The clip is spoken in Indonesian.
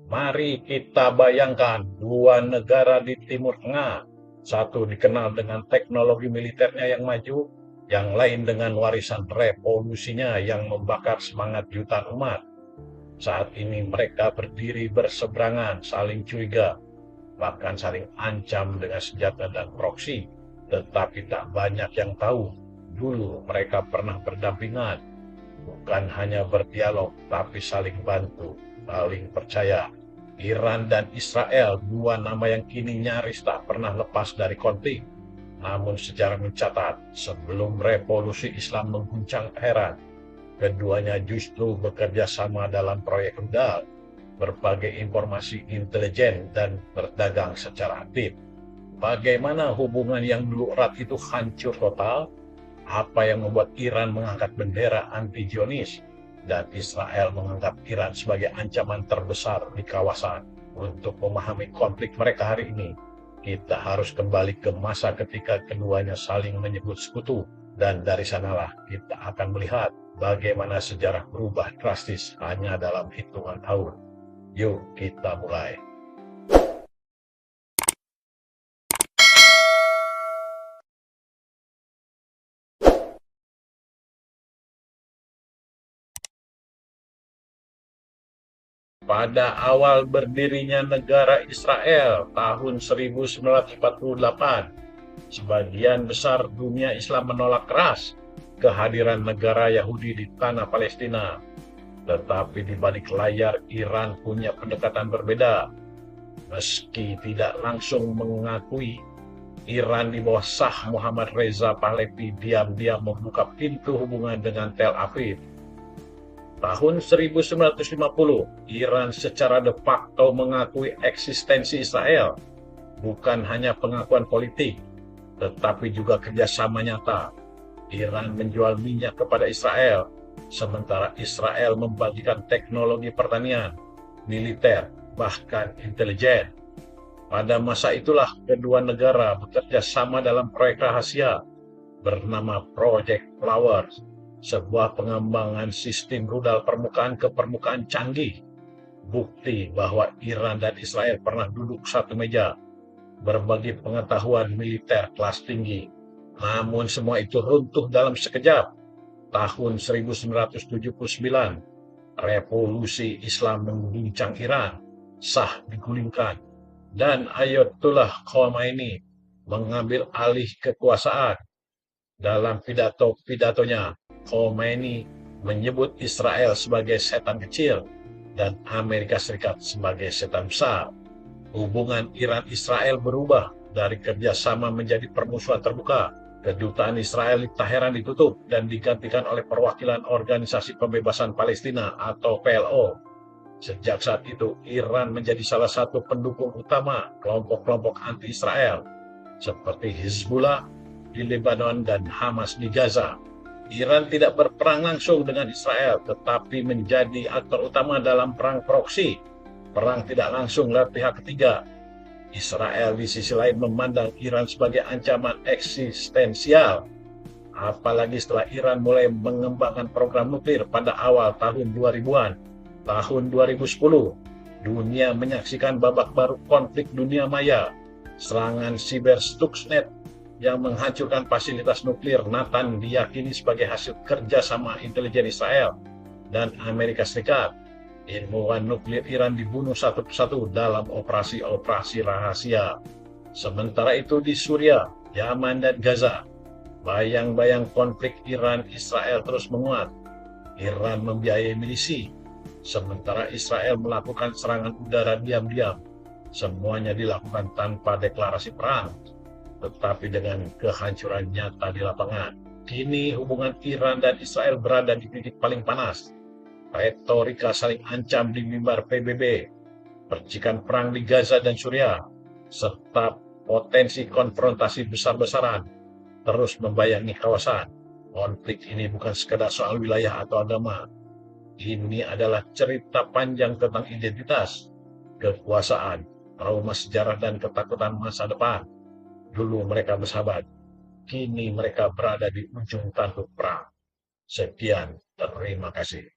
Mari kita bayangkan dua negara di Timur Tengah. Satu dikenal dengan teknologi militernya yang maju, yang lain dengan warisan revolusinya yang membakar semangat jutaan umat. Saat ini mereka berdiri berseberangan, saling curiga, bahkan saling ancam dengan senjata dan proksi. Tetapi tak banyak yang tahu, dulu mereka pernah berdampingan, bukan hanya berdialog, tapi saling bantu, saling percaya. Iran dan Israel, dua nama yang kini nyaris tak pernah lepas dari konflik. Namun sejarah mencatat, sebelum revolusi Islam mengguncang Teheran, keduanya justru bekerja sama dalam proyek rudal, berbagai informasi intelijen, dan berdagang secara aktif. Bagaimana hubungan yang dulu erat itu hancur total? Apa yang membuat Iran mengangkat bendera anti-Zionis dan Israel menganggap Iran sebagai ancaman terbesar di kawasan? Untuk memahami konflik mereka hari ini, kita harus kembali ke masa ketika keduanya saling menyebut sekutu, dan dari sanalah kita akan melihat bagaimana sejarah berubah drastis hanya dalam hitungan tahun. Yuk kita mulai. Pada awal berdirinya negara Israel tahun 1948, sebagian besar dunia Islam menolak keras kehadiran negara Yahudi di tanah Palestina. Tetapi di balik layar, Iran punya pendekatan berbeda. Meski tidak langsung mengakui, Iran di bawah Shah Muhammad Reza Pahlavi diam-diam membuka pintu hubungan dengan Tel Aviv. Tahun 1950, Iran secara de facto mengakui eksistensi Israel, bukan hanya pengakuan politik, tetapi juga kerjasama nyata. Iran menjual minyak kepada Israel, sementara Israel membagikan teknologi pertanian, militer, bahkan intelijen. Pada masa itulah kedua negara bekerja sama dalam proyek rahasia bernama Project Flowers, sebuah pengembangan sistem rudal permukaan ke permukaan canggih. Bukti bahwa Iran dan Israel pernah duduk satu meja, berbagi pengetahuan militer kelas tinggi. Namun semua itu runtuh dalam sekejap. Tahun 1979, revolusi Islam mengguncang Iran, Shah digulingkan, dan Ayatollah Khomeini mengambil alih kekuasaan. Dalam pidato-pidatonya, Khomeini menyebut Israel sebagai setan kecil dan Amerika Serikat sebagai setan besar. Hubungan Iran-Israel berubah dari kerjasama menjadi permusuhan terbuka. Kedutaan Israel di Teheran ditutup dan digantikan oleh perwakilan Organisasi Pembebasan Palestina atau PLO. Sejak saat itu, Iran menjadi salah satu pendukung utama kelompok-kelompok anti-Israel seperti Hizbullah di Lebanon dan Hamas di Gaza. Iran tidak berperang langsung dengan Israel, tetapi menjadi aktor utama dalam perang proksi, perang tidak langsung lewat pihak ketiga. Israel di sisi lain memandang Iran sebagai ancaman eksistensial, apalagi setelah Iran mulai mengembangkan program nuklir pada awal tahun 2000-an. Tahun 2010, dunia menyaksikan babak baru konflik dunia maya, serangan siber Stuxnet yang menghancurkan fasilitas nuklir Natan diyakini sebagai hasil kerjasama intelijen Israel dan Amerika Serikat. Ilmuwan nuklir Iran dibunuh satu persatu dalam operasi-operasi rahasia. Sementara itu di Suriah, Yaman, dan Gaza, bayang-bayang konflik Iran-Israel terus menguat. Iran membiayai milisi, sementara Israel melakukan serangan udara diam-diam. Semuanya dilakukan tanpa deklarasi perang, tetapi dengan kehancuran nyata di lapangan. Kini hubungan Iran dan Israel berada di titik paling panas. Retorika saling ancam di mimbar PBB, percikan perang di Gaza dan Suriah, serta potensi konfrontasi besar-besaran terus membayangi kawasan. Konflik ini bukan sekedar soal wilayah atau agama. Ini adalah cerita panjang tentang identitas, kekuasaan, trauma sejarah, dan ketakutan masa depan. Dulu mereka bersahabat, Kini mereka berada di ujung tanduk perang. Sekian, terima kasih.